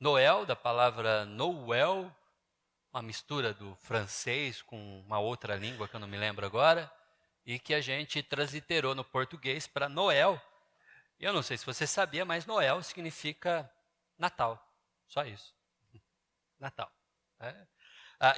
Noel, da palavra Noel, uma mistura do francês com uma outra língua que eu não me lembro agora, e que a gente transliterou no português para Noel. E eu não sei se você sabia, mas Noel significa Natal. Só isso. Natal. É.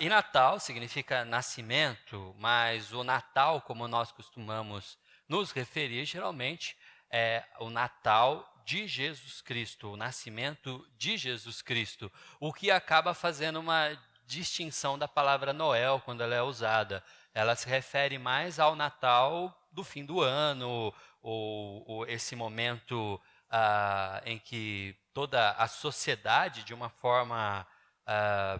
E Natal significa nascimento, mas o Natal, como nós costumamos nos referir, geralmente é o Natal de Jesus Cristo, o nascimento de Jesus Cristo, o que acaba fazendo uma distinção da palavra Noel quando ela é usada. Ela se refere mais ao Natal do fim do ano, ou esse momento em que toda a sociedade, de uma forma ah,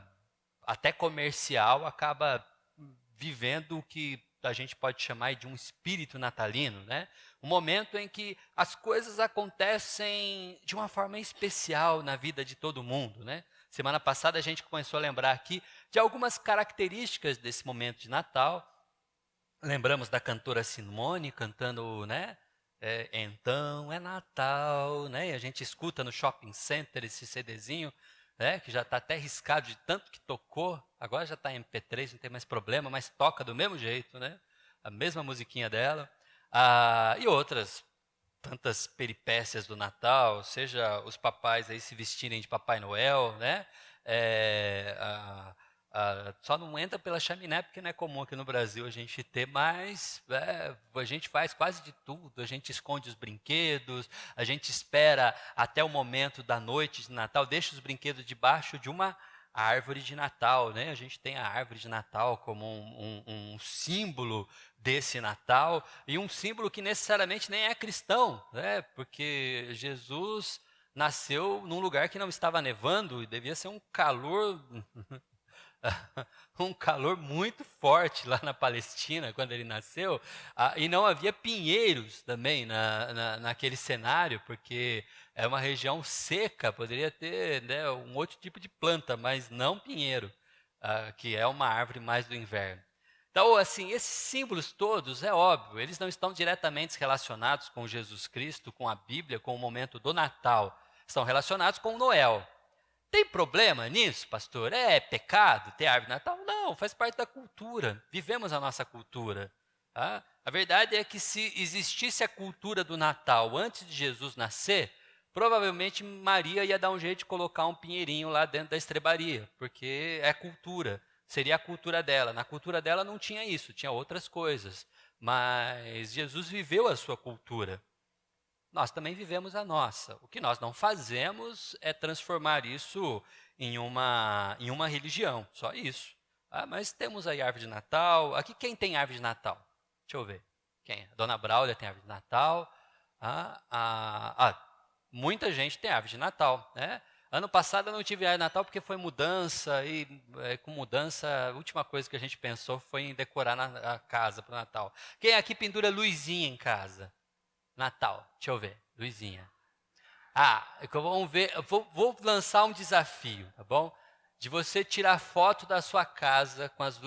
até comercial, acaba vivendo o que a gente pode chamar de um espírito natalino, né? Um momento em que as coisas acontecem de uma forma especial na vida de todo mundo, né? Semana passada a gente começou a lembrar aqui de algumas características desse momento de Natal. Lembramos da cantora Simone cantando, né? Então é Natal, né? E a gente escuta no shopping center esse CDzinho, né? Que já está até riscado de tanto que tocou. Agora já está em MP3, não tem mais problema, mas toca do mesmo jeito, né? A mesma musiquinha dela. E outras tantas peripécias do Natal, seja os papais aí se vestirem de Papai Noel, né? É, só não entra pela chaminé porque não é comum aqui no Brasil a gente ter, mas a gente faz quase de tudo. A gente esconde os brinquedos, a gente espera até o momento da noite de Natal, deixa os brinquedos debaixo de uma árvore de Natal, né? A gente tem a árvore de Natal como um símbolo desse Natal, e um símbolo que necessariamente nem é cristão, né? Porque Jesus nasceu num lugar que não estava nevando e devia ser um calor um calor muito forte lá na Palestina quando ele nasceu, e não havia pinheiros também naquele cenário, porque é uma região seca, poderia ter, né, um outro tipo de planta, mas não pinheiro, que é uma árvore mais do inverno. Então, assim, esses símbolos todos, é óbvio, eles não estão diretamente relacionados com Jesus Cristo, com a Bíblia, com o momento do Natal. Estão relacionados com Noel. Tem problema nisso, pastor? É pecado ter árvore de Natal? Não, faz parte da cultura. Vivemos a nossa cultura. Tá? A verdade é que se existisse a cultura do Natal antes de Jesus nascer, provavelmente Maria ia dar um jeito de colocar um pinheirinho lá dentro da estrebaria, porque é cultura. Seria a cultura dela. Na cultura dela não tinha isso, tinha outras coisas. Mas Jesus viveu a sua cultura. Nós também vivemos a nossa. O que nós não fazemos é transformar isso em uma religião, só isso. Mas temos aí árvore de Natal. Aqui quem tem árvore de Natal? Deixa eu ver. Quem? A Dona Braulia tem árvore de Natal. Muita gente tem árvore de Natal, né? Ano passado eu não tive árvore de Natal porque foi mudança e com mudança a última coisa que a gente pensou foi em decorar a casa para o Natal. Quem aqui pendura luzinha em casa? Natal, deixa eu ver, Luizinha. Vamos ver, vou lançar um desafio, tá bom? De você tirar foto da sua casa com as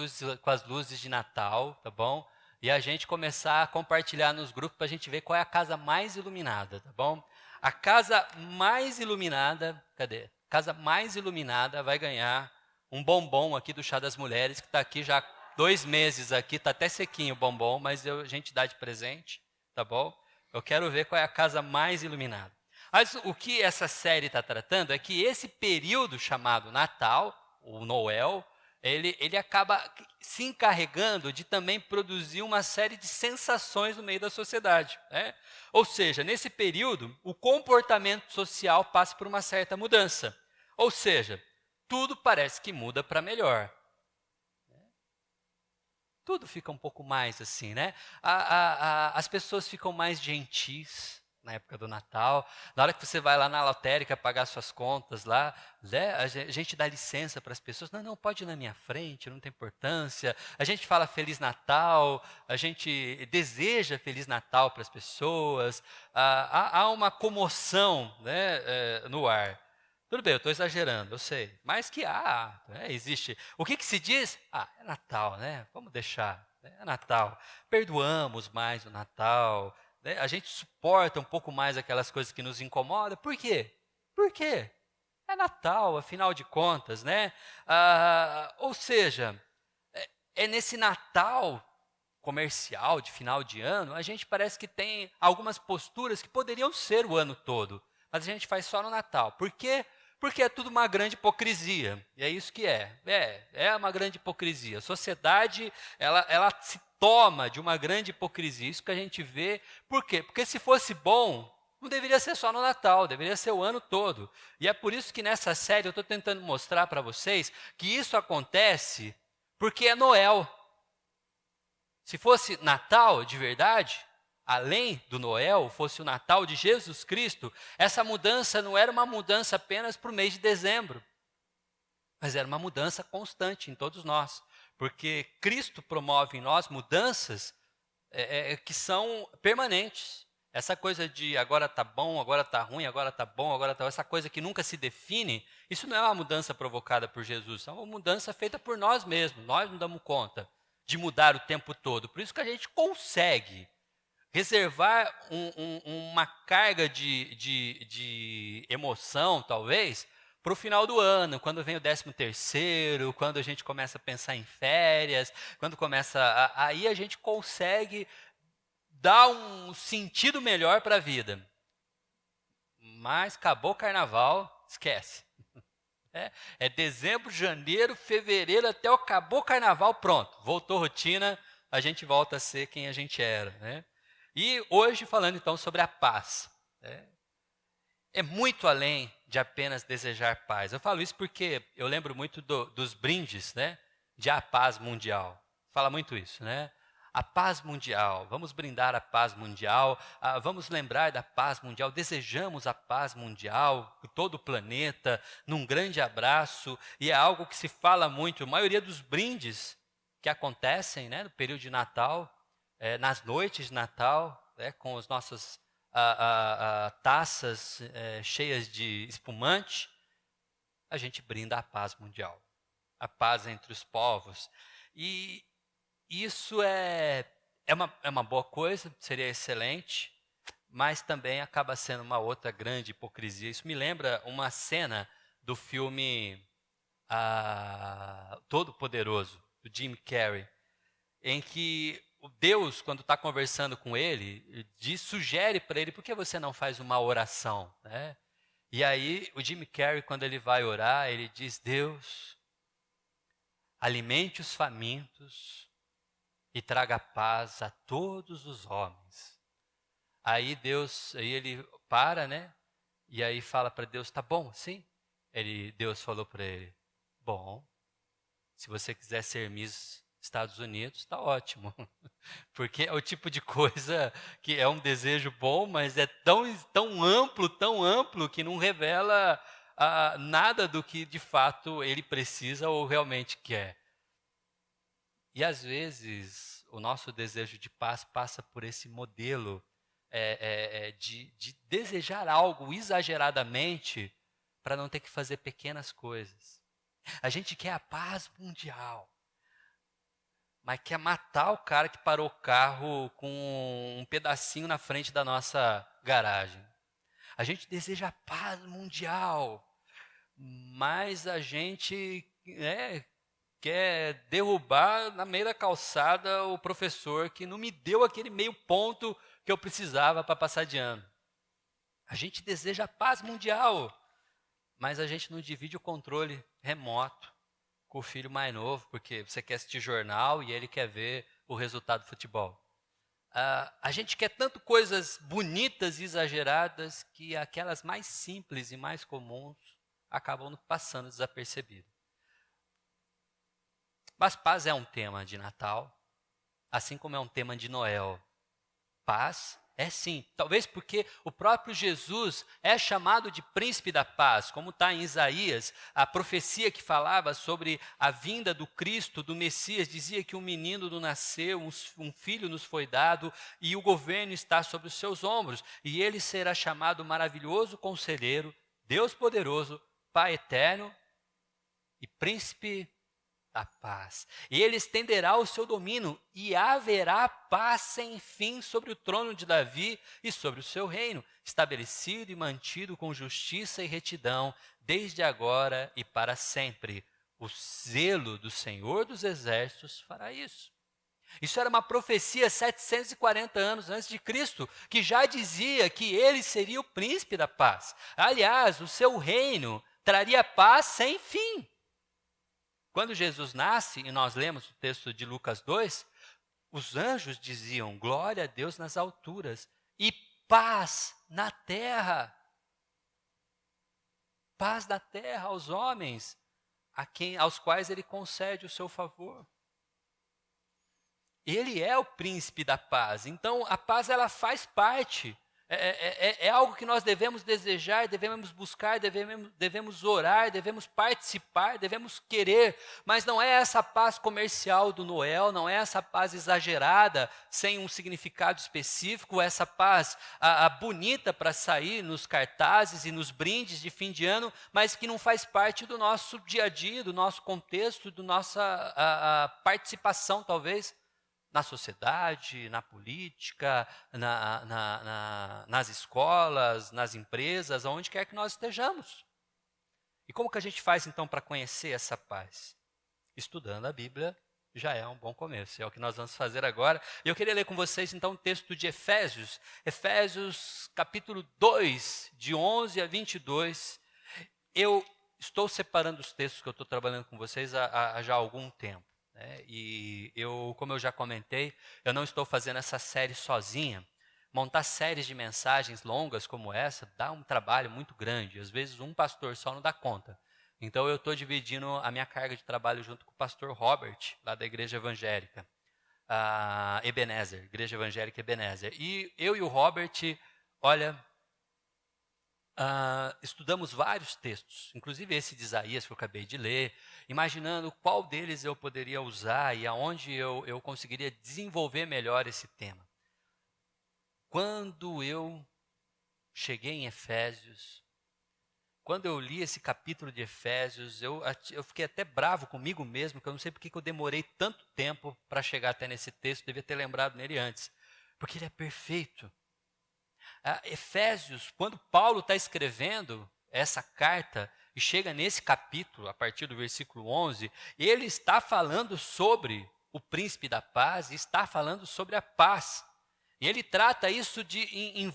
luzes de Natal, tá bom? E a gente começar a compartilhar nos grupos para a gente ver qual é a casa mais iluminada, tá bom? A casa mais iluminada, cadê? Casa mais iluminada vai ganhar um bombom aqui do Chá das Mulheres, que está aqui já há 2 meses aqui, está até sequinho o bombom, mas a gente dá de presente, tá bom? Eu quero ver qual é a casa mais iluminada. Mas o que essa série está tratando é que esse período chamado Natal, o Noel, ele acaba se encarregando de também produzir uma série de sensações no meio da sociedade, né? Ou seja, nesse período, o comportamento social passa por uma certa mudança. Ou seja, tudo parece que muda para melhor. Tudo fica um pouco mais assim, né? As pessoas ficam mais gentis na época do Natal. Na hora que você vai lá na lotérica pagar suas contas lá, né, a gente dá licença para as pessoas. Não, não, pode ir na minha frente, não tem importância. A gente fala Feliz Natal, a gente deseja Feliz Natal para as pessoas. Há uma comoção, né, no ar. Tudo bem, eu estou exagerando, eu sei. Mas que há, né, existe. O que se diz? É Natal, né? Vamos deixar. Né, é Natal. Perdoamos mais o Natal. Né? A gente suporta um pouco mais aquelas coisas que nos incomodam. Por quê? Por quê? É Natal, afinal de contas, né? Ou seja, é nesse Natal comercial de final de ano, a gente parece que tem algumas posturas que poderiam ser o ano todo, mas a gente faz só no Natal. Por quê? Porque é tudo uma grande hipocrisia. E é isso que é. É uma grande hipocrisia. A sociedade, ela se toma de uma grande hipocrisia. Isso que a gente vê. Por quê? Porque se fosse bom, não deveria ser só no Natal, deveria ser o ano todo. E é por isso que nessa série eu estou tentando mostrar para vocês que isso acontece porque é Noel. Se fosse Natal de verdade, além do Noel, fosse o Natal de Jesus Cristo, essa mudança não era uma mudança apenas para o mês de dezembro, mas era uma mudança constante em todos nós, porque Cristo promove em nós mudanças que são permanentes. Essa coisa de agora está bom, agora está ruim, agora está bom, agora está... Essa coisa que nunca se define, isso não é uma mudança provocada por Jesus, é uma mudança feita por nós mesmos. Nós não damos conta de mudar o tempo todo. Por isso que a gente consegue reservar uma carga de emoção, talvez, para o final do ano, quando vem o 13º, quando a gente começa a pensar em férias, quando começa... Aí a gente consegue dar um sentido melhor para a vida. Mas acabou o carnaval, esquece. É dezembro, janeiro, fevereiro, até acabou o carnaval, pronto. Voltou a rotina, a gente volta a ser quem a gente era. Né? E hoje falando então sobre a paz. É muito além de apenas desejar paz. Eu falo isso porque eu lembro muito dos brindes, né, de a paz mundial. Fala muito isso, né? A paz mundial, vamos brindar a paz mundial, vamos lembrar da paz mundial, desejamos a paz mundial, por todo o planeta, num grande abraço, e é algo que se fala muito, a maioria dos brindes que acontecem, né, no período de Natal, nas noites de Natal, com os nossos taças cheias de espumante, a gente brinda a paz mundial, a paz entre os povos. E isso é uma boa coisa, seria excelente, mas também acaba sendo uma outra grande hipocrisia. Isso me lembra uma cena do filme Todo-Poderoso, do Jim Carrey, em que o Deus, quando está conversando com ele, sugere para ele, por que você não faz uma oração? Né? E aí, o Jim Carrey, quando ele vai orar, ele diz, Deus, alimente os famintos e traga paz a todos os homens. Aí ele para, né? E aí fala para Deus, tá bom, sim? Deus falou para ele, bom, se você quiser ser Miss Estados Unidos, está ótimo. Porque é o tipo de coisa que é um desejo bom, mas é tão amplo que não revela nada do que de fato ele precisa ou realmente quer. E às vezes o nosso desejo de paz passa por esse modelo de desejar algo exageradamente para não ter que fazer pequenas coisas. A gente quer a paz mundial, mas quer matar o cara que parou o carro com um pedacinho na frente da nossa garagem. A gente deseja a paz mundial, mas a gente quer derrubar na meio da calçada o professor que não me deu aquele meio ponto que eu precisava para passar de ano. A gente deseja a paz mundial, mas a gente não divide o controle remoto com o filho mais novo, porque você quer assistir jornal e ele quer ver o resultado do futebol. A gente quer tanto coisas bonitas e exageradas que aquelas mais simples e mais comuns acabam passando desapercebidas. Mas paz é um tema de Natal, assim como é um tema de Noel. Paz é sim, talvez porque o próprio Jesus é chamado de príncipe da paz, como está em Isaías, a profecia que falava sobre a vinda do Cristo, do Messias, dizia que um menino nos nasceu, um filho nos foi dado e o governo está sobre os seus ombros, e ele será chamado maravilhoso conselheiro, Deus poderoso, Pai eterno e príncipe da paz. E ele estenderá o seu domínio e haverá paz sem fim sobre o trono de Davi e sobre o seu reino, estabelecido e mantido com justiça e retidão, desde agora e para sempre. O zelo do Senhor dos Exércitos fará isso. Isso era uma profecia 740 anos antes de Cristo, que já dizia que ele seria o príncipe da paz. Aliás, o seu reino traria paz sem fim. Quando Jesus nasce, e nós lemos o texto de Lucas 2, os anjos diziam: glória a Deus nas alturas e paz na terra. Paz na terra aos homens, aos quais ele concede o seu favor. Ele é o príncipe da paz, então a paz ela faz parte, é algo que nós devemos desejar, devemos buscar, devemos orar, devemos participar, devemos querer, mas não é essa paz comercial do Noel, não é essa paz exagerada, sem um significado específico, essa paz bonita para sair nos cartazes e nos brindes de fim de ano, mas que não faz parte do nosso dia a dia, do nosso contexto, da nossa participação talvez, na sociedade, na política, nas escolas, nas empresas, aonde quer que nós estejamos. E como que a gente faz então para conhecer essa paz? Estudando a Bíblia já é um bom começo, é o que nós vamos fazer agora. E eu queria ler com vocês então o texto de Efésios, Efésios capítulo 2, de 11 a 22. Eu estou separando os textos que eu estou trabalhando com vocês há já algum tempo. E como eu já comentei, eu não estou fazendo essa série sozinha. Montar séries de mensagens longas como essa dá um trabalho muito grande. Às vezes um pastor só não dá conta. Então eu estou dividindo a minha carga de trabalho junto com o pastor Robert, lá da Igreja Evangélica, Ebenezer, Igreja Evangélica Ebenezer. E eu e o Robert, olha, estudamos vários textos, inclusive esse de Isaías que eu acabei de ler, imaginando qual deles eu poderia usar e aonde eu conseguiria desenvolver melhor esse tema. Quando eu cheguei em Efésios, quando eu li esse capítulo de Efésios, eu fiquei até bravo comigo mesmo, que eu não sei porque que eu demorei tanto tempo para chegar até nesse texto, devia ter lembrado nele antes, porque ele é perfeito. Efésios, quando Paulo está escrevendo essa carta e chega nesse capítulo, a partir do versículo 11, ele está falando sobre o príncipe da paz e está falando sobre a paz. E ele trata isso de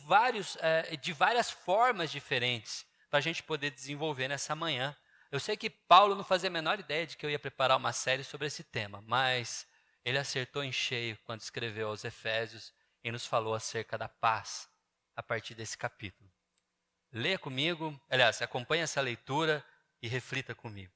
várias formas diferentes para a gente poder desenvolver nessa manhã. Eu sei que Paulo não fazia a menor ideia de que eu ia preparar uma série sobre esse tema, mas ele acertou em cheio quando escreveu aos Efésios e nos falou acerca da paz a partir desse capítulo. Leia comigo, aliás, acompanhe essa leitura e reflita comigo.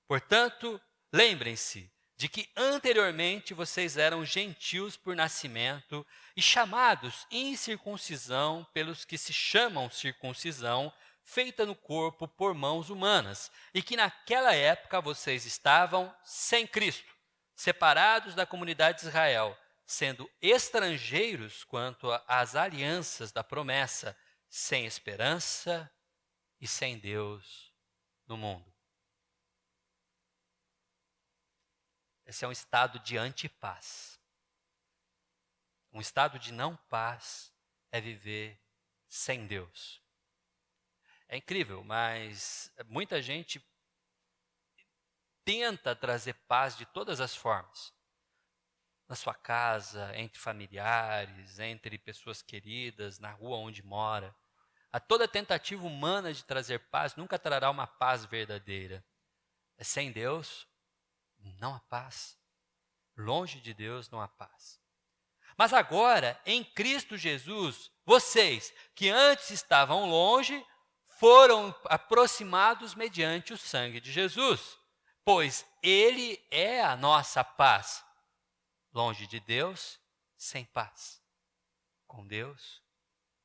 Portanto, lembrem-se de que anteriormente vocês eram gentios por nascimento e chamados incircuncisão pelos que se chamam circuncisão, feita no corpo por mãos humanas, e que naquela época vocês estavam sem Cristo, separados da comunidade de Israel, sendo estrangeiros quanto às alianças da promessa, sem esperança e sem Deus no mundo. Esse é um estado de antipaz. Um estado de não paz é viver sem Deus. É incrível, mas muita gente tenta trazer paz de todas as formas. Na sua casa, entre familiares, entre pessoas queridas, na rua onde mora. Toda tentativa humana de trazer paz nunca trará uma paz verdadeira. Sem Deus, não há paz. Longe de Deus não há paz. Mas agora, em Cristo Jesus, vocês que antes estavam longe, foram aproximados mediante o sangue de Jesus, pois Ele é a nossa paz. Longe de Deus, sem paz. Com Deus,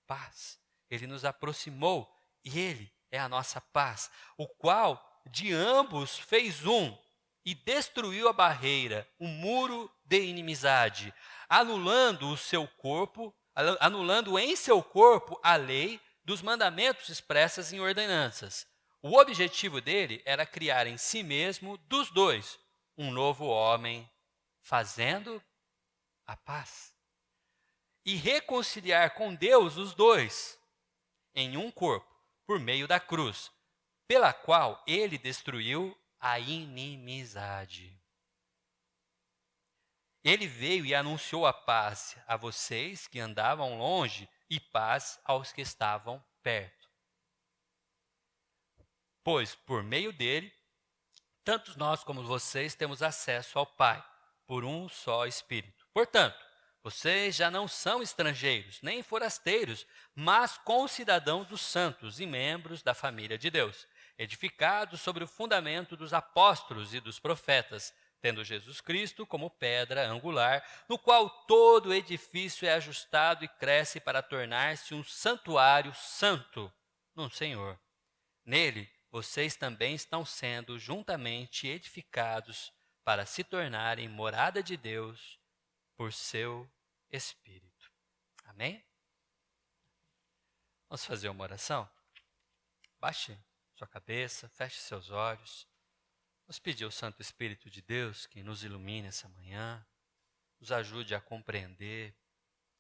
paz. Ele nos aproximou e Ele é a nossa paz, o qual de ambos fez um e destruiu a barreira, o muro de inimizade, anulando em seu corpo a lei dos mandamentos expressas em ordenanças. O objetivo dele era criar em si mesmo, dos dois, um novo homem, fazendo a paz. E reconciliar com Deus os dois em um corpo, por meio da cruz, pela qual ele destruiu a inimizade. Ele veio e anunciou a paz a vocês que andavam longe e paz aos que estavam perto. Pois, por meio dele, tanto nós como vocês temos acesso ao Pai, por um só Espírito. Portanto, vocês já não são estrangeiros, nem forasteiros, mas concidadãos dos santos e membros da família de Deus, edificados sobre o fundamento dos apóstolos e dos profetas, tendo Jesus Cristo como pedra angular, no qual todo edifício é ajustado e cresce para tornar-se um santuário santo no Senhor. Nele, vocês também estão sendo juntamente edificados para se tornarem morada de Deus por seu Espírito. Amém? Vamos fazer uma oração? Baixe sua cabeça, feche seus olhos. Vamos pedir ao Santo Espírito de Deus que nos ilumine essa manhã, nos ajude a compreender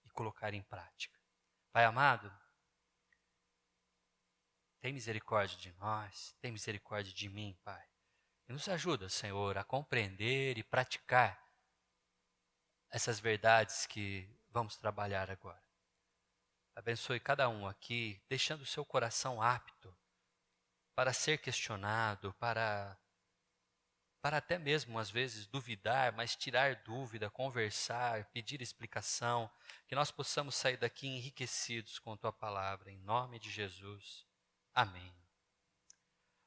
e colocar em prática. Pai amado, tem misericórdia de nós, tem misericórdia de mim, Pai. E nos ajuda, Senhor, a compreender e praticar essas verdades que vamos trabalhar agora. Abençoe cada um aqui, deixando o seu coração apto para ser questionado, para até mesmo, às vezes, duvidar, mas tirar dúvida, conversar, pedir explicação, que nós possamos sair daqui enriquecidos com a Tua palavra, em nome de Jesus. Amém.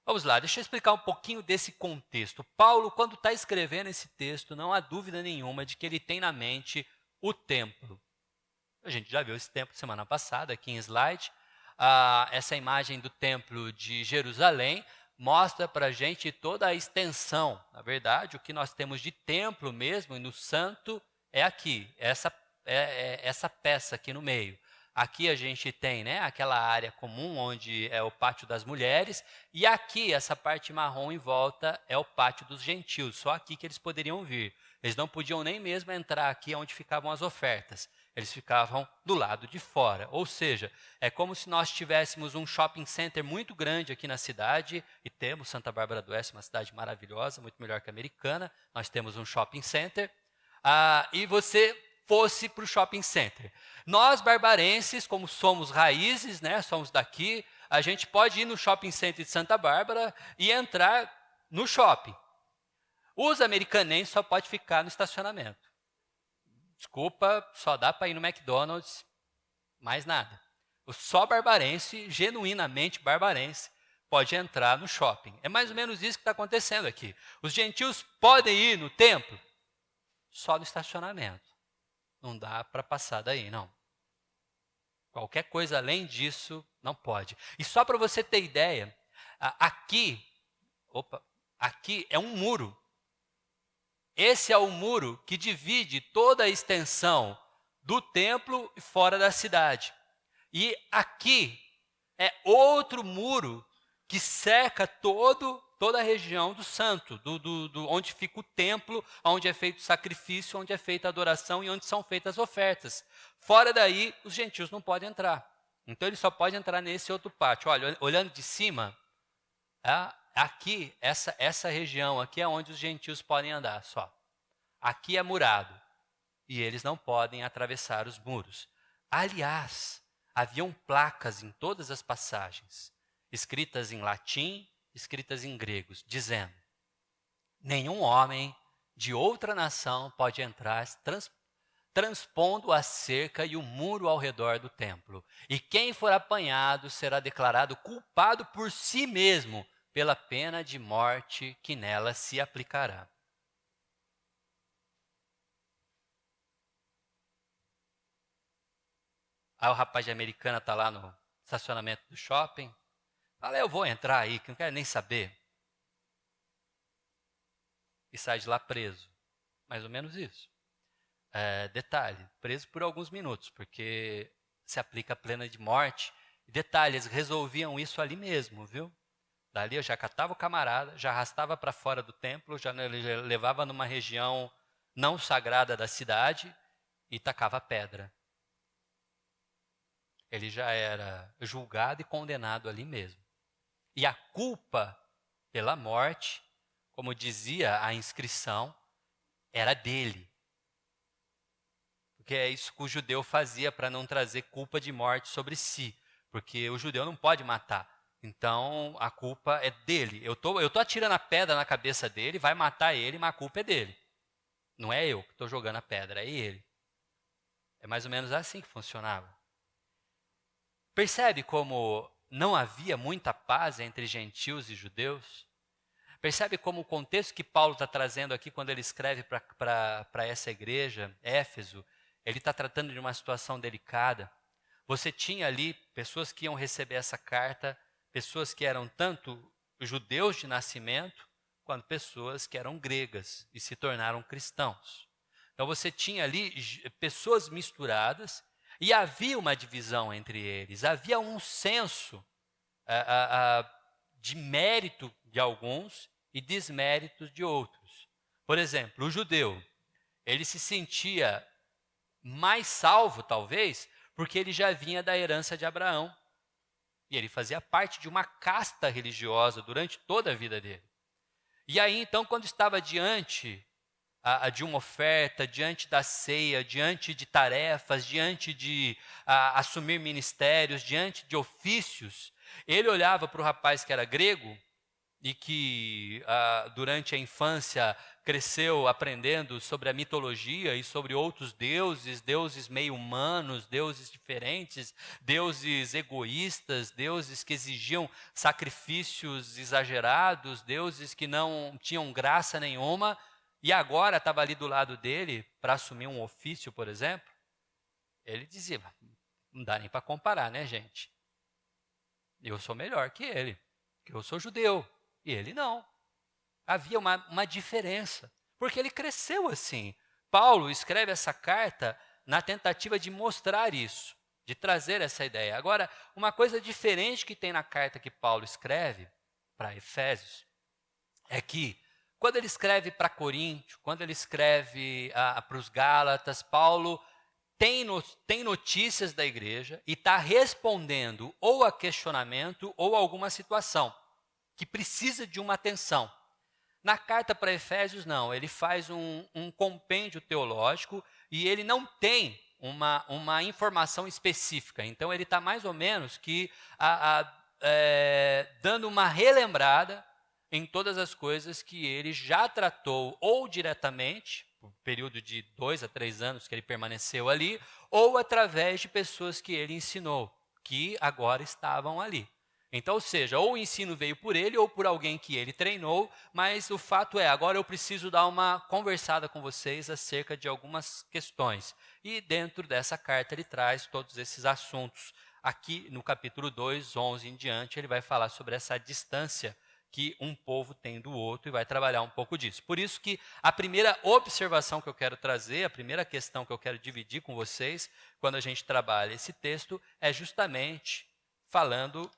Vamos lá, deixa eu explicar um pouquinho desse contexto. Paulo, quando está escrevendo esse texto, não há dúvida nenhuma de que ele tem na mente o templo. A gente já viu esse templo semana passada, aqui em slide. Essa imagem do templo de Jerusalém mostra para a gente toda a extensão. Na verdade, o que nós temos de templo mesmo, e no santo, é aqui, essa peça aqui no meio. Aqui a gente tem, né, aquela área comum onde é o pátio das mulheres, e aqui, essa parte marrom em volta, é o pátio dos gentios, só aqui que eles poderiam vir. Eles não podiam nem mesmo entrar aqui onde ficavam as ofertas, eles ficavam do lado de fora. Ou seja, é como se nós tivéssemos um shopping center muito grande aqui na cidade, e temos Santa Bárbara do Oeste, uma cidade maravilhosa, muito melhor que a Americana, nós temos um shopping center, e você fosse para o shopping center. Nós, barbarenses, como somos raízes, né, somos daqui, a gente pode ir no shopping center de Santa Bárbara e entrar no shopping. Os americanenses só podem ficar no estacionamento. Desculpa, só dá para ir no McDonald's, mais nada. O só barbarense, genuinamente barbarense, pode entrar no shopping. É mais ou menos isso que está acontecendo aqui. Os gentios podem ir no templo só no estacionamento. Não dá para passar daí, não. Qualquer coisa além disso, não pode. E só para você ter ideia, aqui é um muro. Esse é o muro que divide toda a extensão do templo e fora da cidade. E aqui é outro muro que cerca toda a região do santo, onde fica o templo, onde é feito o sacrifício, onde é feita a adoração e onde são feitas as ofertas. Fora daí, os gentios não podem entrar. Então, ele só pode entrar nesse outro pátio. Olha, olhando de cima, aqui, essa região aqui é onde os gentios podem andar só. Aqui é murado e eles não podem atravessar os muros. Aliás, haviam placas em todas as passagens, escritas em latim, escritas em grego, dizendo: nenhum homem de outra nação pode entrar transpondo a cerca e o muro ao redor do templo. E quem for apanhado será declarado culpado por si mesmo, pela pena de morte que nela se aplicará. Aí o rapaz de Americana está lá no estacionamento do shopping. Fala, eu vou entrar aí, que não quero nem saber. E sai de lá preso. Mais ou menos isso. Detalhe, preso por alguns minutos, porque se aplica a pena de morte. Detalhe, eles resolviam isso ali mesmo, viu? Dali eu já catava o camarada, já arrastava para fora do templo, já levava numa região não sagrada da cidade e tacava pedra. Ele já era julgado e condenado ali mesmo. E a culpa pela morte, como dizia a inscrição, era dele. Porque é isso que o judeu fazia para não trazer culpa de morte sobre si. Porque o judeu não pode matar. Então a culpa é dele. Eu tô atirando a pedra na cabeça dele, vai matar ele, mas a culpa é dele. Não é eu que estou jogando a pedra, é ele. É mais ou menos assim que funcionava. Percebe como não havia muita paz entre gentios e judeus? Percebe como o contexto que Paulo está trazendo aqui quando ele escreve para essa igreja, Éfeso, ele está tratando de uma situação delicada. Você tinha ali pessoas que iam receber essa carta, pessoas que eram tanto judeus de nascimento, quanto pessoas que eram gregas e se tornaram cristãos. Então você tinha ali pessoas misturadas e havia uma divisão entre eles, havia um senso de mérito de alguns e desméritos de outros. Por exemplo, o judeu, ele se sentia mais salvo, talvez, porque ele já vinha da herança de Abraão. E ele fazia parte de uma casta religiosa durante toda a vida dele. E aí, então, quando estava diante de uma oferta, diante da ceia, diante de tarefas, diante de assumir ministérios, diante de ofícios, ele olhava para o rapaz que era grego e que durante a infância cresceu aprendendo sobre a mitologia e sobre outros deuses, deuses meio humanos, deuses diferentes, deuses egoístas, deuses que exigiam sacrifícios exagerados, deuses que não tinham graça nenhuma, e agora estava ali do lado dele para assumir um ofício, por exemplo. Ele dizia, não dá nem para comparar, né, gente? Eu sou melhor que ele, porque eu sou judeu. E ele não. Havia uma diferença, porque ele cresceu assim. Paulo escreve essa carta na tentativa de mostrar isso, de trazer essa ideia. Agora, uma coisa diferente que tem na carta que Paulo escreve para Efésios, é que quando ele escreve para Coríntio, quando ele escreve para os Gálatas, Paulo tem notícias da igreja e está respondendo ou a questionamento ou a alguma situação que precisa de uma atenção. Na carta para Efésios, não, ele faz um compêndio teológico e ele não tem uma informação específica. Então, ele está mais ou menos que dando uma relembrada em todas as coisas que ele já tratou ou diretamente, por período de 2 a 3 anos que ele permaneceu ali, ou através de pessoas que ele ensinou, que agora estavam ali. Então, ou seja, ou o ensino veio por ele ou por alguém que ele treinou, mas o fato é, agora eu preciso dar uma conversada com vocês acerca de algumas questões. E dentro dessa carta ele traz todos esses assuntos. Aqui no capítulo 2, 11 em diante, ele vai falar sobre essa distância que um povo tem do outro e vai trabalhar um pouco disso. Por isso que a primeira observação que eu quero trazer, a primeira questão que eu quero dividir com vocês, quando a gente trabalha esse texto, é justamente falando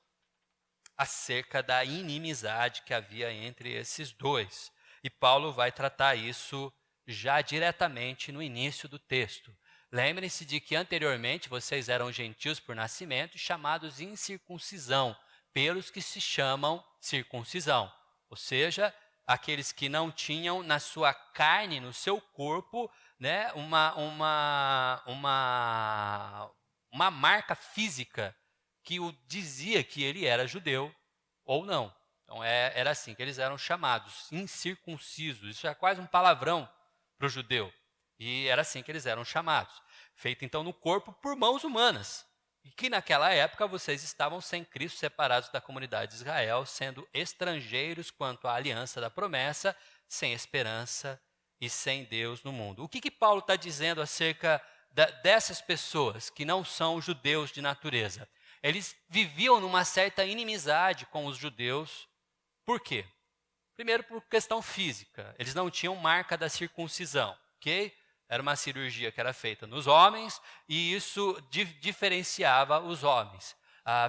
acerca da inimizade que havia entre esses dois. E Paulo vai tratar isso já diretamente no início do texto. Lembrem-se de que anteriormente vocês eram gentios por nascimento, chamados incircuncisão, pelos que se chamam circuncisão. Ou seja, aqueles que não tinham na sua carne, no seu corpo, né, uma marca física que o dizia que ele era judeu ou não. Então era assim que eles eram chamados, incircuncisos. Isso é quase um palavrão para o judeu. E era assim que eles eram chamados. Feito então no corpo por mãos humanas. E que naquela época vocês estavam sem Cristo, separados da comunidade de Israel, sendo estrangeiros quanto à aliança da promessa, sem esperança e sem Deus no mundo. O que Paulo está dizendo acerca dessas pessoas que não são judeus de natureza? Eles viviam numa certa inimizade com os judeus. Por quê? Primeiro, por questão física. Eles não tinham marca da circuncisão, ok? Era uma cirurgia que era feita nos homens e isso diferenciava os homens.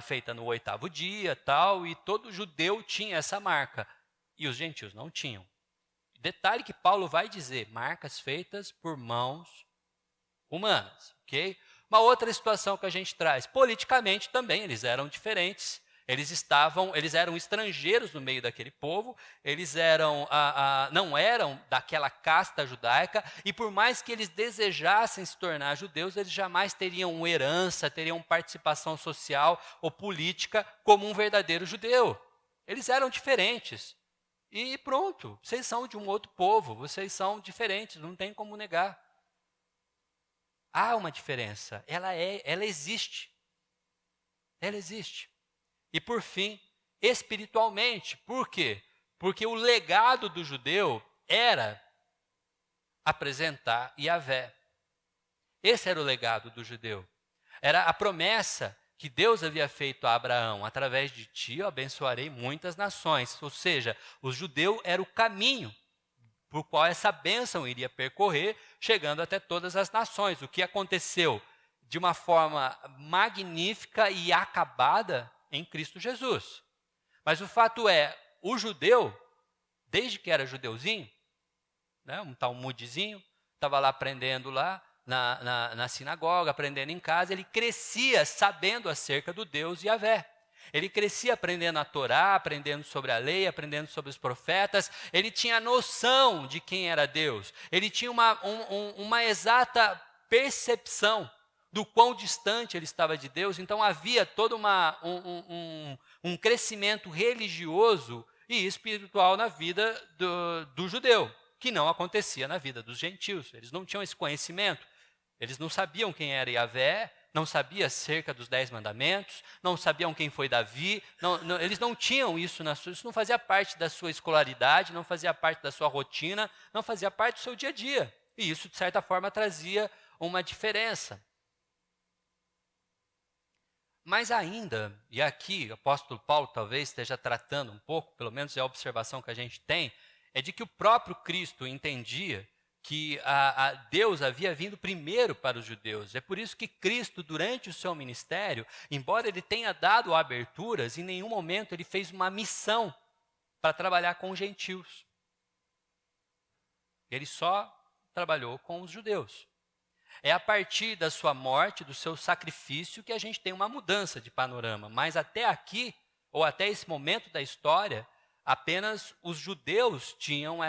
feita no 8º dia, tal, e todo judeu tinha essa marca, e os gentios não tinham. Detalhe que Paulo vai dizer, marcas feitas por mãos humanas, ok? Uma outra situação que a gente traz, politicamente também, eles eram diferentes, eles eram estrangeiros no meio daquele povo, eles não eram daquela casta judaica, e por mais que eles desejassem se tornar judeus, eles jamais teriam herança, teriam participação social ou política como um verdadeiro judeu. Eles eram diferentes. E pronto, vocês são de um outro povo, vocês são diferentes, não tem como negar. Há uma diferença, ela existe. Ela existe. E por fim, espiritualmente, por quê? Porque o legado do judeu era apresentar Yahvé. Esse era o legado do judeu. Era a promessa que Deus havia feito a Abraão, através de ti eu abençoarei muitas nações. Ou seja, o judeu era o caminho por qual essa bênção iria percorrer, chegando até todas as nações. O que aconteceu de uma forma magnífica e acabada em Cristo Jesus. Mas o fato é, o judeu, desde que era judeuzinho, né, um talmudezinho, estava lá aprendendo lá, na sinagoga, aprendendo em casa, ele crescia sabendo acerca do Deus Yahvé. Ele crescia aprendendo a Torá, aprendendo sobre a lei, aprendendo sobre os profetas. Ele tinha noção de quem era Deus. Ele tinha uma exata percepção do quão distante ele estava de Deus. Então havia todo um crescimento religioso e espiritual na vida do judeu, que não acontecia na vida dos gentios. Eles não tinham esse conhecimento. Eles não sabiam quem era Yahvé, não sabiam acerca dos 10 mandamentos, não sabiam quem foi Davi, eles não tinham isso, isso não fazia parte da sua escolaridade, não fazia parte da sua rotina, não fazia parte do seu dia a dia. E isso, de certa forma, trazia uma diferença. Mas ainda, e aqui o apóstolo Paulo talvez esteja tratando um pouco, pelo menos é a observação que a gente tem, é de que o próprio Cristo entendia que Deus havia vindo primeiro para os judeus. É por isso que Cristo, durante o seu ministério, embora ele tenha dado aberturas, em nenhum momento ele fez uma missão para trabalhar com os gentios. Ele só trabalhou com os judeus. É a partir da sua morte, do seu sacrifício, que a gente tem uma mudança de panorama. Mas até aqui, ou até esse momento da história, apenas os judeus tinham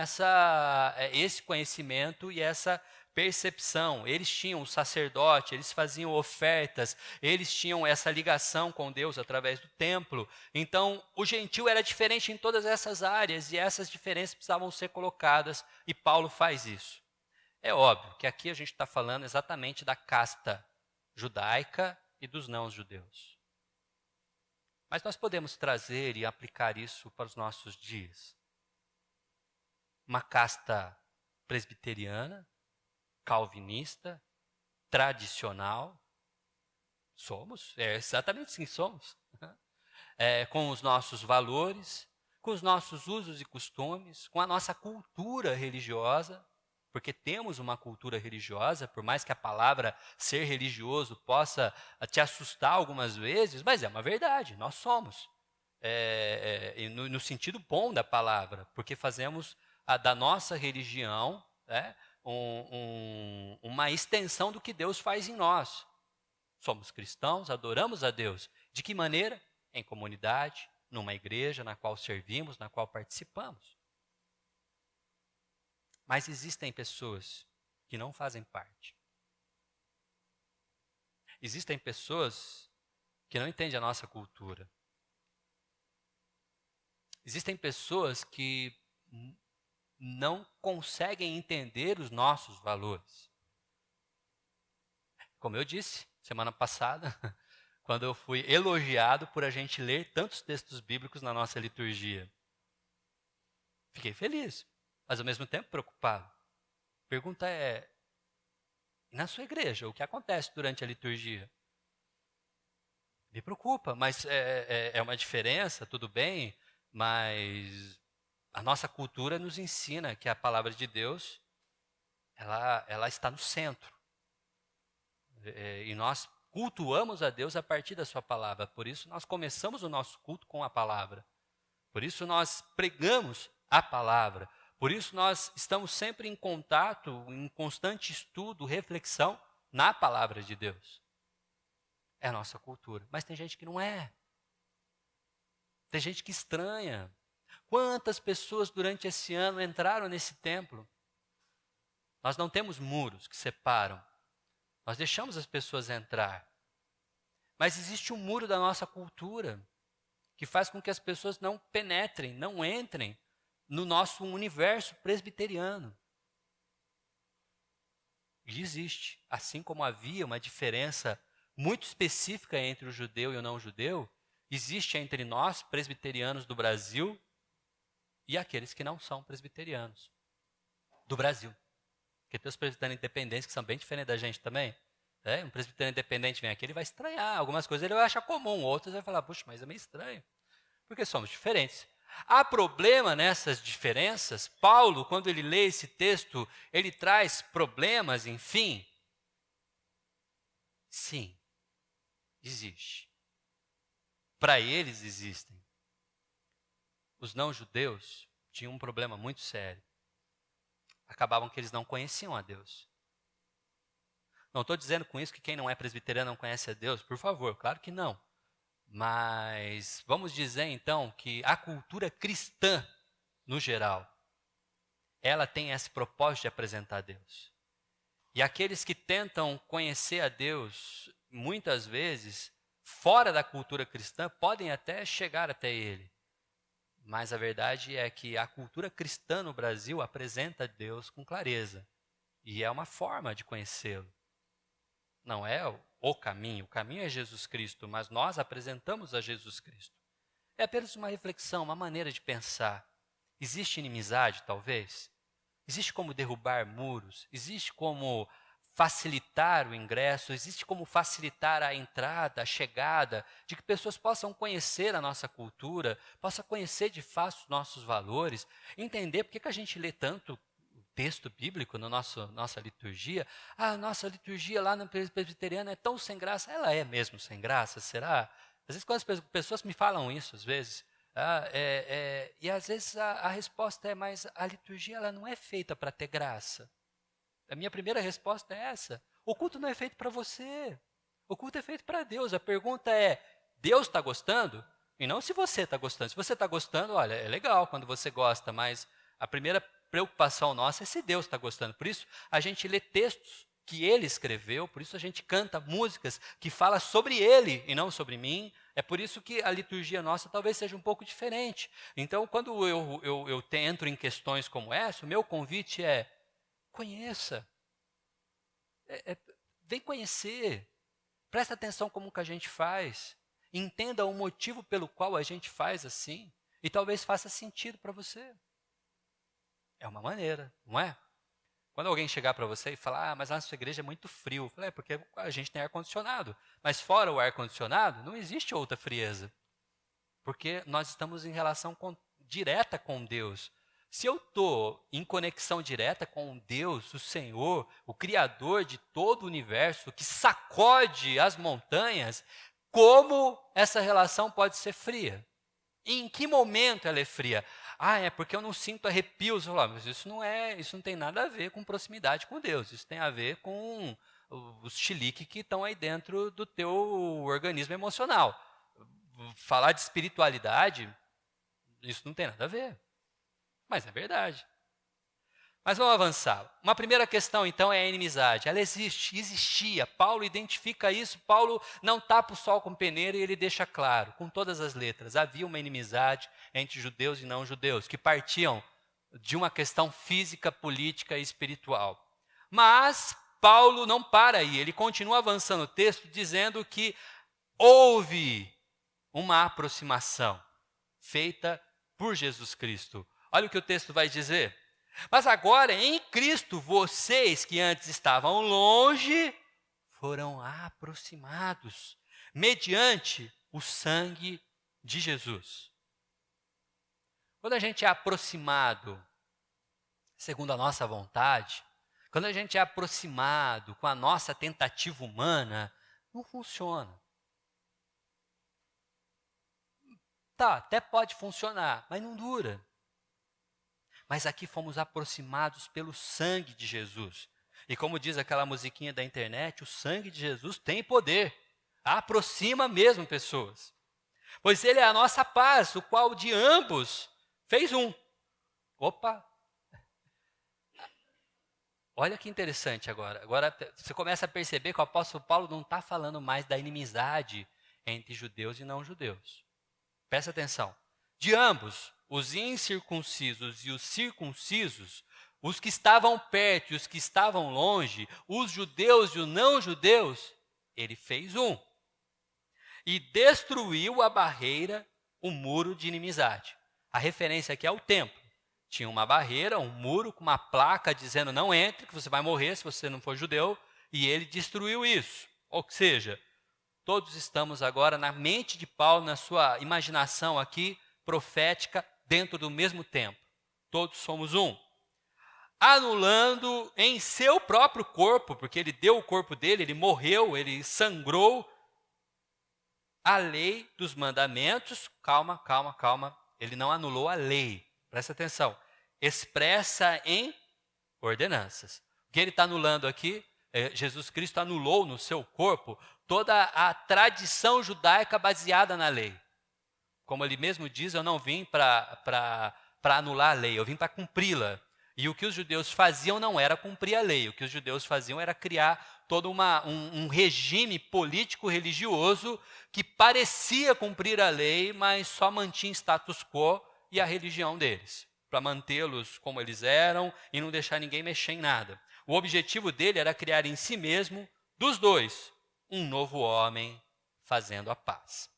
esse conhecimento e essa percepção. Eles tinham o sacerdote, eles faziam ofertas, eles tinham essa ligação com Deus através do templo. Então, o gentil era diferente em todas essas áreas e essas diferenças precisavam ser colocadas, e Paulo faz isso. É óbvio que aqui a gente está falando exatamente da casta judaica e dos não-judeus. Mas nós podemos trazer e aplicar isso para os nossos dias. Uma casta presbiteriana, calvinista, tradicional. Somos, exatamente sim, somos. Com os nossos valores, com os nossos usos e costumes, com a nossa cultura religiosa. Porque temos uma cultura religiosa, por mais que a palavra ser religioso possa te assustar algumas vezes, mas é uma verdade, nós somos. No sentido bom da palavra, porque fazemos da nossa religião uma extensão do que Deus faz em nós. Somos cristãos, adoramos a Deus. De que maneira? Em comunidade, numa igreja na qual servimos, na qual participamos. Mas existem pessoas que não fazem parte. Existem pessoas que não entendem a nossa cultura. Existem pessoas que não conseguem entender os nossos valores. Como eu disse semana passada, quando eu fui elogiado por a gente ler tantos textos bíblicos na nossa liturgia. Fiquei feliz, mas ao mesmo tempo preocupado. A pergunta é, na sua igreja, o que acontece durante a liturgia? Me preocupa, mas é uma diferença, tudo bem, mas a nossa cultura nos ensina que a palavra de Deus, ela está no centro. E nós cultuamos a Deus a partir da sua palavra. Por isso nós começamos o nosso culto com a palavra. Por isso nós pregamos a palavra. Por isso nós estamos sempre em contato, em constante estudo, reflexão na palavra de Deus. É a nossa cultura. Mas tem gente que não é. Tem gente que estranha. Quantas pessoas durante esse ano entraram nesse templo? Nós não temos muros que separam. Nós deixamos as pessoas entrar. Mas existe um muro da nossa cultura que faz com que as pessoas não penetrem, não entrem no nosso universo presbiteriano. E existe. Assim como havia uma diferença muito específica entre o judeu e o não judeu, existe entre nós, presbiterianos do Brasil, e aqueles que não são presbiterianos do Brasil. Porque tem os presbiterianos independentes que são bem diferentes da gente também. Um presbiteriano independente vem aqui, ele vai estranhar. Algumas coisas ele vai achar comum, outras ele vai falar, puxa, mas é meio estranho. Porque somos diferentes. Há problema nessas diferenças? Paulo, quando ele lê esse texto, ele traz problemas, enfim? Sim, existe. Para eles existem. Os não-judeus tinham um problema muito sério. Acabavam que eles não conheciam a Deus. Não estou dizendo com isso que quem não é presbiteriano não conhece a Deus, por favor, claro que não. Mas vamos dizer então que a cultura cristã, no geral, ela tem esse propósito de apresentar a Deus. E aqueles que tentam conhecer a Deus, muitas vezes, fora da cultura cristã, podem até chegar até Ele. Mas a verdade é que a cultura cristã no Brasil apresenta Deus com clareza. E é uma forma de conhecê-lo. Não é o caminho é Jesus Cristo, mas nós apresentamos a Jesus Cristo. É apenas uma reflexão, uma maneira de pensar. Existe inimizade, talvez? Existe como derrubar muros? Existe como facilitar o ingresso? Existe como facilitar a entrada, a chegada, de que pessoas possam conhecer a nossa cultura, possam conhecer de fato os nossos valores, entender por que a gente lê tanto texto bíblico na nossa liturgia. A nossa liturgia lá no presbiteriano é tão sem graça. Ela é mesmo sem graça, será? Às vezes quando as pessoas me falam isso, às vezes, e às vezes a resposta é, mas a liturgia ela não é feita para ter graça. A minha primeira resposta é essa. O culto não é feito para você. O culto é feito para Deus. A pergunta é, Deus está gostando? E não se você está gostando. Se você está gostando, olha, é legal quando você gosta, mas a primeira preocupação nossa é se Deus está gostando. Por isso, a gente lê textos que Ele escreveu, por isso a gente canta músicas que falam sobre Ele e não sobre mim. É por isso que a liturgia nossa talvez seja um pouco diferente. Então, quando eu entro em questões como essa, o meu convite é, conheça. Vem conhecer. Presta atenção como que a gente faz. Entenda o motivo pelo qual a gente faz assim. E talvez faça sentido para você. É uma maneira, não é? Quando alguém chegar para você e falar, mas a sua igreja é muito frio. Eu falei, porque a gente tem ar-condicionado. Mas fora o ar-condicionado, não existe outra frieza. Porque nós estamos em relação direta com Deus. Se eu estou em conexão direta com Deus, o Senhor, o Criador de todo o universo, que sacode as montanhas, como essa relação pode ser fria? E em que momento ela é fria? É porque eu não sinto arrepios. Mas isso não tem nada a ver com proximidade com Deus. Isso tem a ver com os chiliques que estão aí dentro do teu organismo emocional. Falar de espiritualidade, isso não tem nada a ver. Mas é verdade. Mas vamos avançar. Uma primeira questão, então, é a inimizade. Ela existia. Paulo identifica isso. Paulo não tapa o sol com peneira e ele deixa claro, com todas as letras. Havia uma inimizade entre judeus e não judeus, que partiam de uma questão física, política e espiritual. Mas Paulo não para aí. Ele continua avançando o texto, dizendo que houve uma aproximação feita por Jesus Cristo. Olha o que o texto vai dizer. Mas agora, em Cristo, vocês que antes estavam longe, foram aproximados, mediante o sangue de Jesus. Quando a gente é aproximado, segundo a nossa vontade, quando a gente é aproximado com a nossa tentativa humana, Não funciona. Tá, até pode funcionar, mas não dura. Mas aqui fomos aproximados pelo sangue de Jesus. E como diz aquela musiquinha da internet, o sangue de Jesus tem poder. Aproxima mesmo pessoas. Pois ele é a nossa paz, o qual de ambos fez um. Opa! Olha que interessante agora. Agora você começa a perceber que o apóstolo Paulo não está falando mais da inimizade entre judeus e não judeus. Presta atenção. De ambos, os incircuncisos e os circuncisos, os que estavam perto e os que estavam longe, os judeus e os não judeus, ele fez um. E destruiu a barreira, o muro de inimizade. A referência aqui é o templo. Tinha uma barreira, um muro com uma placa dizendo não entre, que você vai morrer se você não for judeu, e ele destruiu isso. Ou seja, todos estamos agora na mente de Paulo, na sua imaginação aqui, profética, dentro do mesmo tempo. Todos somos um. Anulando em seu próprio corpo, porque ele deu o corpo dele, ele morreu, ele sangrou, a lei dos mandamentos, calma, calma, calma, ele não anulou a lei, presta atenção, expressa em ordenanças. O que ele está anulando aqui, Jesus Cristo anulou no seu corpo toda a tradição judaica baseada na lei. Como ele mesmo diz, eu não vim para anular a lei, eu vim para cumpri-la. E o que os judeus faziam não era cumprir a lei, o que os judeus faziam era criar todo um regime político-religioso que parecia cumprir a lei, mas só mantinha status quo e a religião deles, para mantê-los como eles eram e não deixar ninguém mexer em nada. O objetivo dele era criar em si mesmo, dos dois, um novo homem fazendo a paz.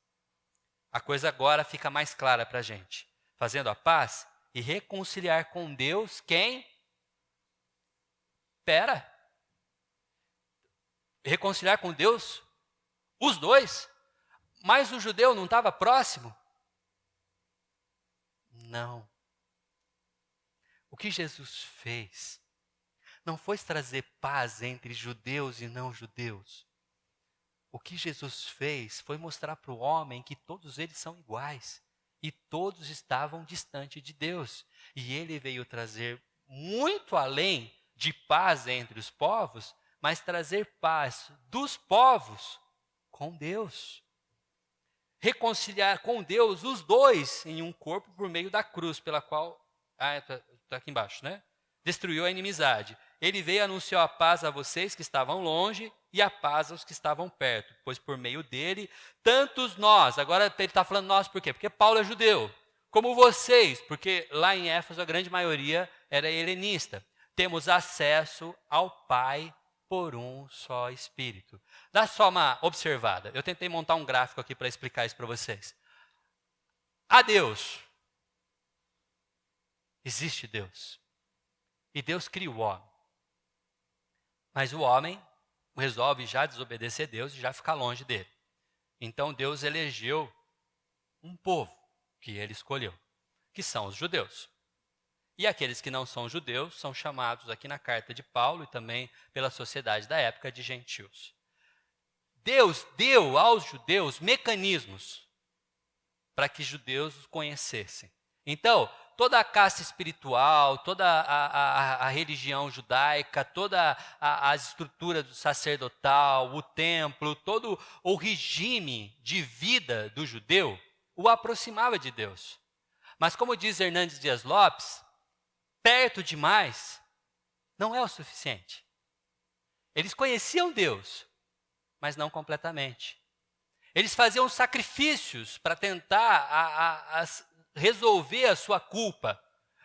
A coisa agora fica mais clara para a gente. Fazendo a paz e reconciliar com Deus quem? Pera. Reconciliar com Deus? Os dois? Mas o judeu não estava próximo? Não. O que Jesus fez não foi trazer paz entre judeus e não judeus. O que Jesus fez foi mostrar para o homem que todos eles são iguais e todos estavam distantes de Deus. E ele veio trazer muito além de paz entre os povos, mas trazer paz dos povos com Deus. Reconciliar com Deus os dois em um corpo por meio da cruz, pela qual... está aqui embaixo, né? Destruiu a inimizade. Ele veio e anunciou a paz a vocês que estavam longe e a paz aos que estavam perto, pois por meio dele, tantos nós, agora ele está falando nós por quê? Porque Paulo é judeu, como vocês, porque lá em Éfeso a grande maioria era helenista, temos acesso ao Pai por um só Espírito. Dá só uma observada, eu tentei montar um gráfico aqui para explicar isso para vocês. Há Deus, existe Deus, e Deus cria o homem. Mas o homem resolve já desobedecer a Deus e já ficar longe dele. Então Deus elegeu um povo que ele escolheu, que são os judeus. E aqueles que não são judeus são chamados aqui na carta de Paulo e também pela sociedade da época de gentios. Deus deu aos judeus mecanismos para que judeus os conhecessem. Então, toda a casta espiritual, toda a religião judaica, toda a estrutura do sacerdotal, o templo, todo o regime de vida do judeu o aproximava de Deus. Mas como diz Hernandes Dias Lopes, perto demais não é o suficiente. Eles conheciam Deus, mas não completamente. Eles faziam sacrifícios para tentar resolver a sua culpa.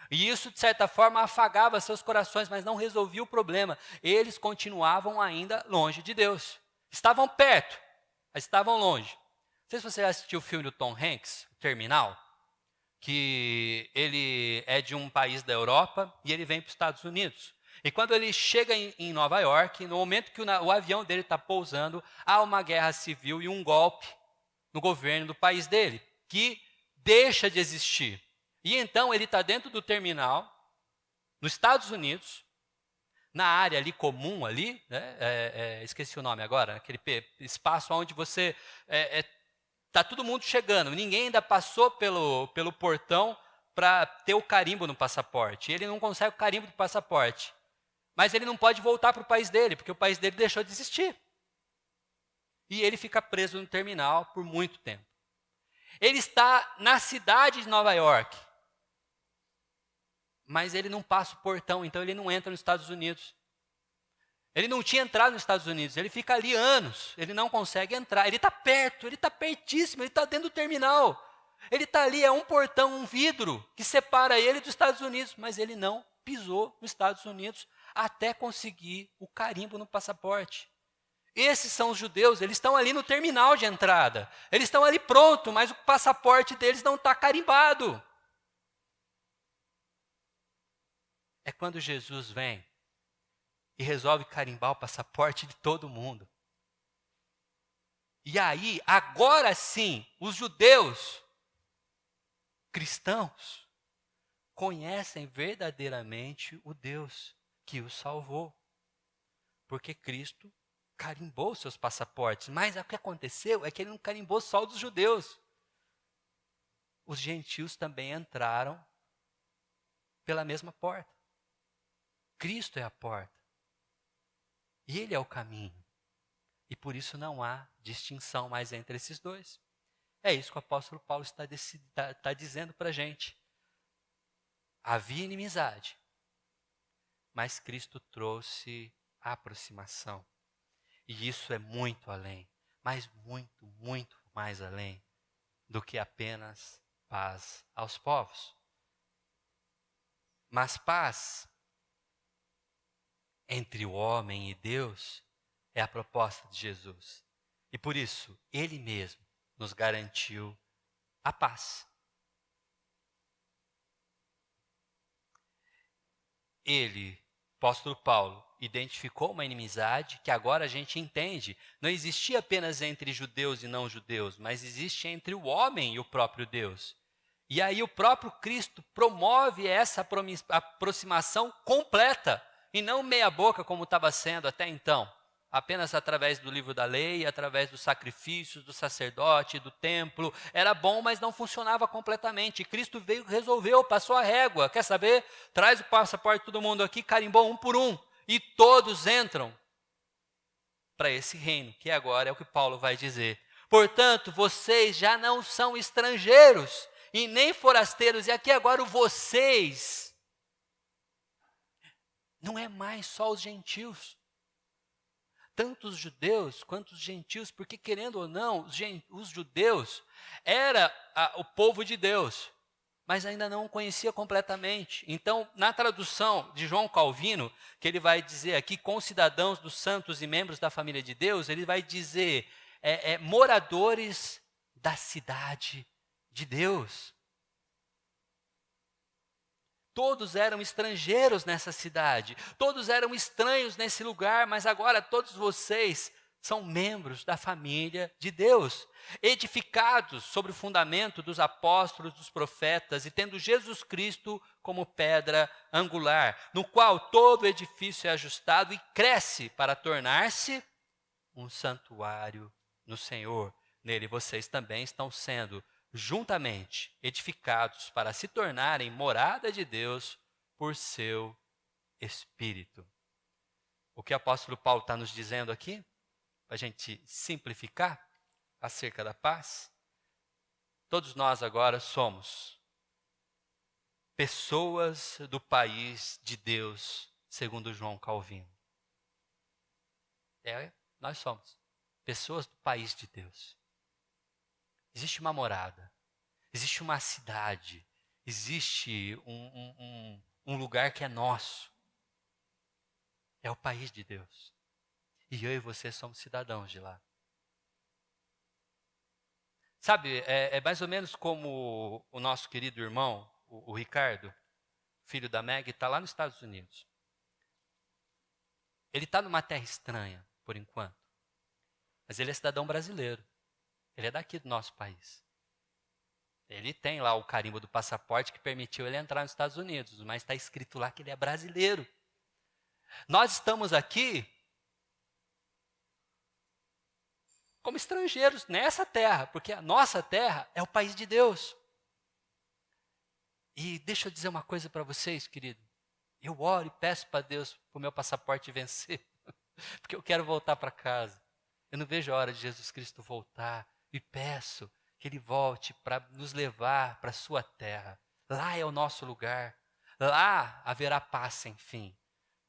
E isso, de certa forma, afagava seus corações, mas não resolvia o problema. Eles continuavam ainda longe de Deus. Estavam perto, mas estavam longe. Não sei se você já assistiu o filme do Tom Hanks, Terminal, que ele é de um país da Europa e ele vem para os Estados Unidos. E quando ele chega em Nova York, no momento que o avião dele está pousando, há uma guerra civil e um golpe no governo do país dele, que deixa de existir. E então ele está dentro do terminal, nos Estados Unidos, na área ali comum ali, né? Esqueci o nome agora, aquele espaço onde você tá todo mundo chegando, ninguém ainda passou pelo portão para ter o carimbo no passaporte. Ele não consegue o carimbo do passaporte, mas ele não pode voltar para o país dele, porque o país dele deixou de existir. E ele fica preso no terminal por muito tempo. Ele está na cidade de Nova York, mas ele não passa o portão, então ele não entra nos Estados Unidos. Ele não tinha entrado nos Estados Unidos, ele fica ali anos, ele não consegue entrar. Ele está perto, ele está pertíssimo, ele está dentro do terminal. Ele está ali, é um portão, um vidro que separa ele dos Estados Unidos, mas ele não pisou nos Estados Unidos até conseguir o carimbo no passaporte. Esses são os judeus, eles estão ali no terminal de entrada. Eles estão ali pronto, mas o passaporte deles não está carimbado. É quando Jesus vem e resolve carimbar o passaporte de todo mundo. E aí, agora sim, os judeus cristãos conhecem verdadeiramente o Deus que os salvou. Porque Cristo carimbou seus passaportes. Mas o que aconteceu é que ele não carimbou só o dos judeus. Os gentios também entraram pela mesma porta. Cristo é a porta. E ele é o caminho. E por isso não há distinção mais entre esses dois. É isso que o apóstolo Paulo está dizendo para a gente. Havia inimizade, mas Cristo trouxe a aproximação. E isso é muito além, mas muito, muito mais além do que apenas paz aos povos. Mas paz entre o homem e Deus é a proposta de Jesus. E por isso, ele mesmo nos garantiu a paz. Ele, apóstolo Paulo, identificou uma inimizade que agora a gente entende. Não existia apenas entre judeus e não judeus, mas existe entre o homem e o próprio Deus. E aí o próprio Cristo promove essa aproximação completa, e não meia boca como estava sendo até então. Apenas através do livro da lei, através dos sacrifícios, do sacerdote, do templo. Era bom, mas não funcionava completamente. Cristo veio, resolveu, passou a régua. Quer saber? Traz o passaporte de todo mundo aqui, carimbou um por um. E todos entram para esse reino, que agora é o que Paulo vai dizer. Portanto, vocês já não são estrangeiros e nem forasteiros. E aqui agora o vocês não é mais só os gentios. Tanto os judeus quanto os gentios, porque querendo ou não, os judeus era o povo de Deus, mas ainda não o conhecia completamente. Então, na tradução de João Calvino, que ele vai dizer aqui, concidadãos dos santos e membros da família de Deus, ele vai dizer, moradores da cidade de Deus. Todos eram estrangeiros nessa cidade, todos eram estranhos nesse lugar, mas agora todos vocês são membros da família de Deus, edificados sobre o fundamento dos apóstolos, dos profetas, e tendo Jesus Cristo como pedra angular, no qual todo edifício é ajustado e cresce para tornar-se um santuário no Senhor. Nele vocês também estão sendo juntamente edificados para se tornarem morada de Deus por seu Espírito. O que o apóstolo Paulo está nos dizendo aqui, para a gente simplificar acerca da paz, todos nós agora somos pessoas do país de Deus, segundo João Calvino. Nós somos pessoas do país de Deus. Existe uma morada, existe uma cidade, existe um lugar que é nosso. É o país de Deus. E eu e você somos cidadãos de lá. Sabe, é mais ou menos como o nosso querido irmão, o Ricardo, filho da Meg, está lá nos Estados Unidos. Ele está numa terra estranha, por enquanto. Mas ele é cidadão brasileiro. Ele é daqui do nosso país. Ele tem lá o carimbo do passaporte que permitiu ele entrar nos Estados Unidos, mas está escrito lá que ele é brasileiro. Nós estamos aqui como estrangeiros nessa terra, porque a nossa terra é o país de Deus. E deixa eu dizer uma coisa para vocês, querido. Eu oro e peço para Deus para o meu passaporte vencer, porque eu quero voltar para casa. Eu não vejo a hora de Jesus Cristo voltar e peço que Ele volte para nos levar para a sua terra. Lá é o nosso lugar. Lá haverá paz sem fim.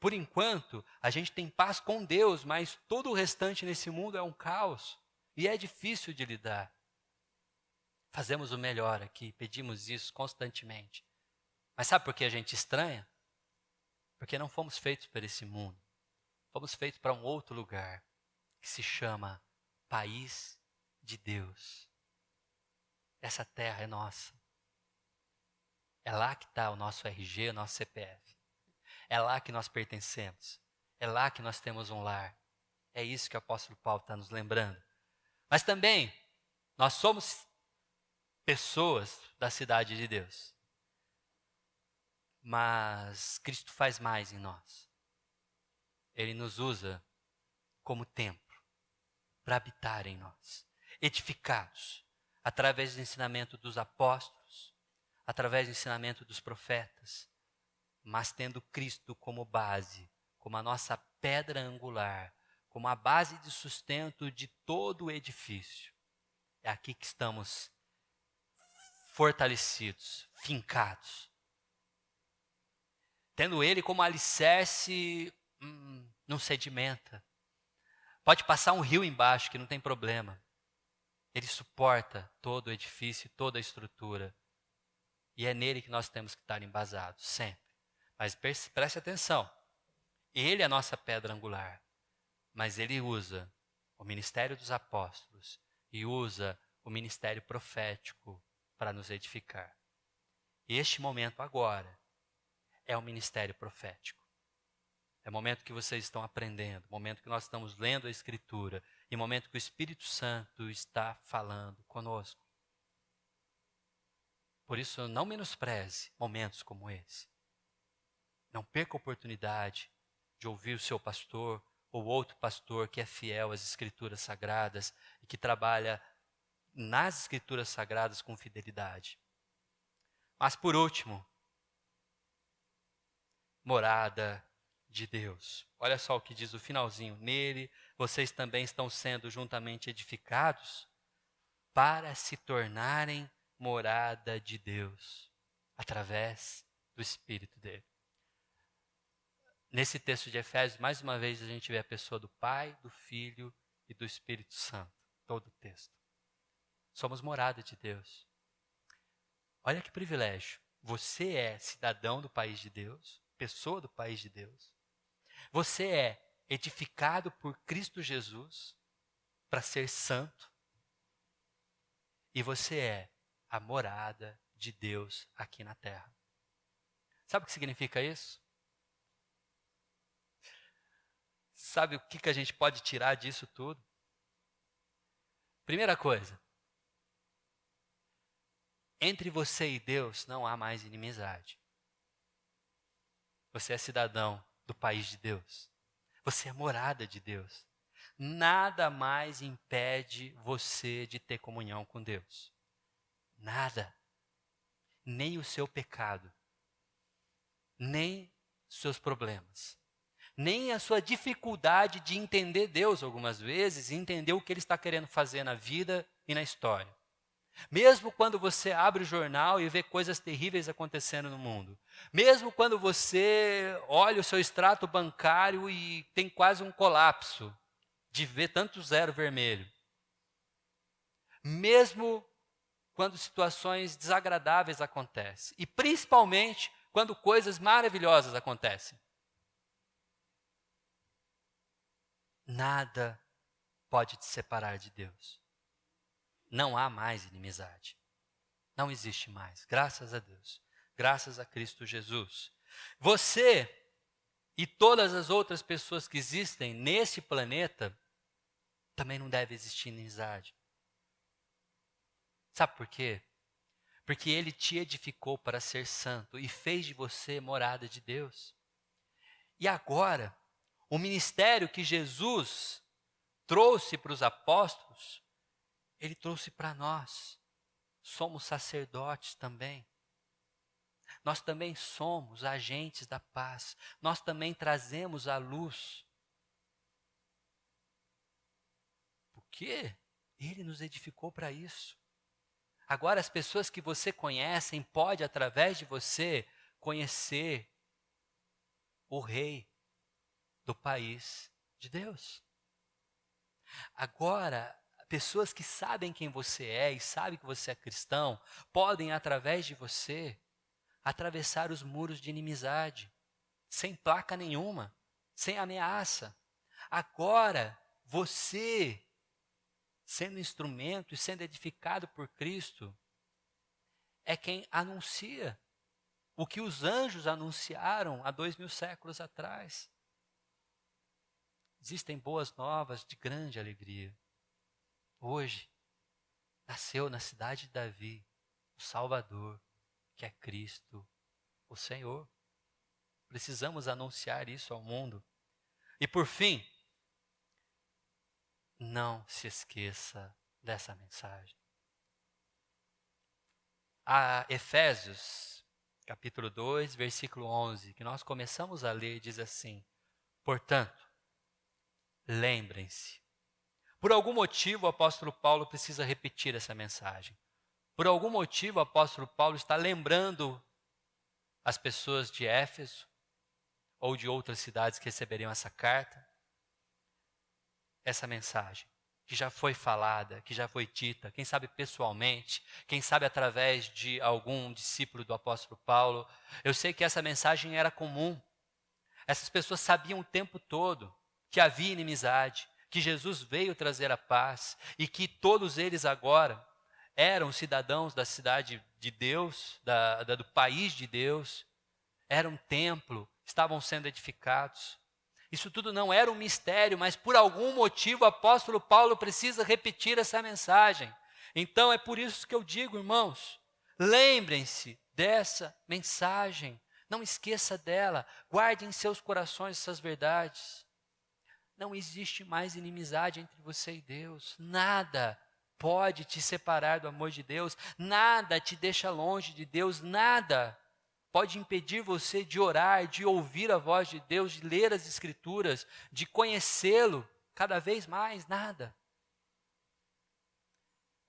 Por enquanto, a gente tem paz com Deus, mas todo o restante nesse mundo é um caos. E é difícil de lidar. Fazemos o melhor aqui, pedimos isso constantemente. Mas sabe por que a gente estranha? Porque não fomos feitos para esse mundo. Fomos feitos para um outro lugar, que se chama País de Deus. Essa terra é nossa. É lá que está o nosso RG, o nosso CPF. É lá que nós pertencemos. É lá que nós temos um lar. É isso que o apóstolo Paulo está nos lembrando. Mas também, nós somos pessoas da cidade de Deus. Mas Cristo faz mais em nós. Ele nos usa como templo para habitar em nós, edificados através do ensinamento dos apóstolos, através do ensinamento dos profetas, mas tendo Cristo como base, como a nossa pedra angular, como a base de sustento de todo o edifício. É aqui que estamos fortalecidos, fincados. Tendo Ele como alicerce, não sedimenta. Pode passar um rio embaixo que não tem problema. Ele suporta todo o edifício, toda a estrutura. E é nele que nós temos que estar embasados, sempre. Mas preste atenção. Ele é a nossa pedra angular. Mas ele usa o ministério dos apóstolos e usa o ministério profético para nos edificar. E este momento agora é o ministério profético. É o momento que vocês estão aprendendo, momento que nós estamos lendo a Escritura, e momento que o Espírito Santo está falando conosco. Por isso, não menospreze momentos como esse. Não perca a oportunidade de ouvir o seu pastor ou outro pastor que é fiel às Escrituras Sagradas e que trabalha nas Escrituras Sagradas com fidelidade. Mas por último, morada de Deus. Olha só o que diz o finalzinho. Nele, vocês também estão sendo juntamente edificados para se tornarem morada de Deus, através do Espírito dele. Nesse texto de Efésios, mais uma vez a gente vê a pessoa do Pai, do Filho e do Espírito Santo. Todo o texto. Somos morada de Deus. Olha que privilégio. Você é cidadão do país de Deus, pessoa do país de Deus. Você é edificado por Cristo Jesus para ser santo. E você é a morada de Deus aqui na terra. Sabe o que significa isso? Sabe o que a gente pode tirar disso tudo? Primeira coisa, entre você e Deus não há mais inimizade. Você é cidadão do país de Deus. Você é morada de Deus. Nada mais impede você de ter comunhão com Deus. Nada. Nem o seu pecado. Nem seus problemas. Nem a sua dificuldade de entender Deus algumas vezes e entender o que Ele está querendo fazer na vida e na história. Mesmo quando você abre o jornal e vê coisas terríveis acontecendo no mundo. Mesmo quando você olha o seu extrato bancário e tem quase um colapso de ver tanto zero vermelho. Mesmo quando situações desagradáveis acontecem. E principalmente quando coisas maravilhosas acontecem. Nada pode te separar de Deus. Não há mais inimizade. Não existe mais, graças a Deus. Graças a Cristo Jesus. Você e todas as outras pessoas que existem nesse planeta também não deve existir inimizade. Sabe por quê? Porque Ele te edificou para ser santo e fez de você morada de Deus. E agora, o ministério que Jesus trouxe para os apóstolos, ele trouxe para nós. Somos sacerdotes também. Nós também somos agentes da paz. Nós também trazemos a luz. Porque ele nos edificou para isso. Agora, as pessoas que você conhece, pode, através de você, conhecer o rei do país de Deus. Agora, pessoas que sabem quem você é e sabem que você é cristão, podem, através de você, atravessar os muros de inimizade, sem placa nenhuma, sem ameaça. Agora, você, sendo instrumento e sendo edificado por Cristo, é quem anuncia o que os anjos anunciaram há 2000 séculos atrás. Existem boas novas de grande alegria. Hoje, nasceu na cidade de Davi o Salvador, que é Cristo, o Senhor. Precisamos anunciar isso ao mundo. E por fim, não se esqueça dessa mensagem. A Efésios, capítulo 2, versículo 11, que nós começamos a ler, diz assim: portanto, lembrem-se. Por algum motivo, o apóstolo Paulo precisa repetir essa mensagem. Por algum motivo, o apóstolo Paulo está lembrando as pessoas de Éfeso ou de outras cidades que receberiam essa carta, essa mensagem que já foi falada, que já foi dita, quem sabe pessoalmente, quem sabe através de algum discípulo do apóstolo Paulo. Eu sei que essa mensagem era comum. Essas pessoas sabiam o tempo todo que havia inimizade, que Jesus veio trazer a paz e que todos eles agora eram cidadãos da cidade de Deus, do país de Deus, era um templo, estavam sendo edificados. Isso tudo não era um mistério, mas por algum motivo o apóstolo Paulo precisa repetir essa mensagem. Então é por isso que eu digo, irmãos, lembrem-se dessa mensagem, não esqueça dela, guarde em seus corações essas verdades. Não existe mais inimizade entre você e Deus, nada pode te separar do amor de Deus, nada te deixa longe de Deus, nada pode impedir você de orar, de ouvir a voz de Deus, de ler as Escrituras, de conhecê-lo cada vez mais, nada.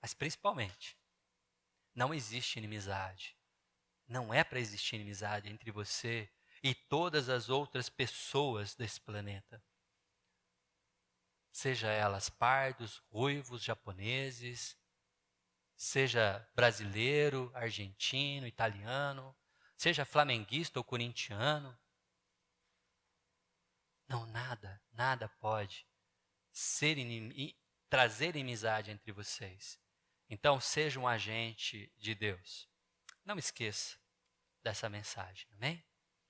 Mas principalmente, não existe inimizade. Não é para existir inimizade entre você e todas as outras pessoas desse planeta. Seja elas pardos, ruivos, japoneses, seja brasileiro, argentino, italiano, seja flamenguista ou corintiano. Não, nada pode trazer inimizade entre vocês. Então, seja um agente de Deus. Não esqueça dessa mensagem, amém?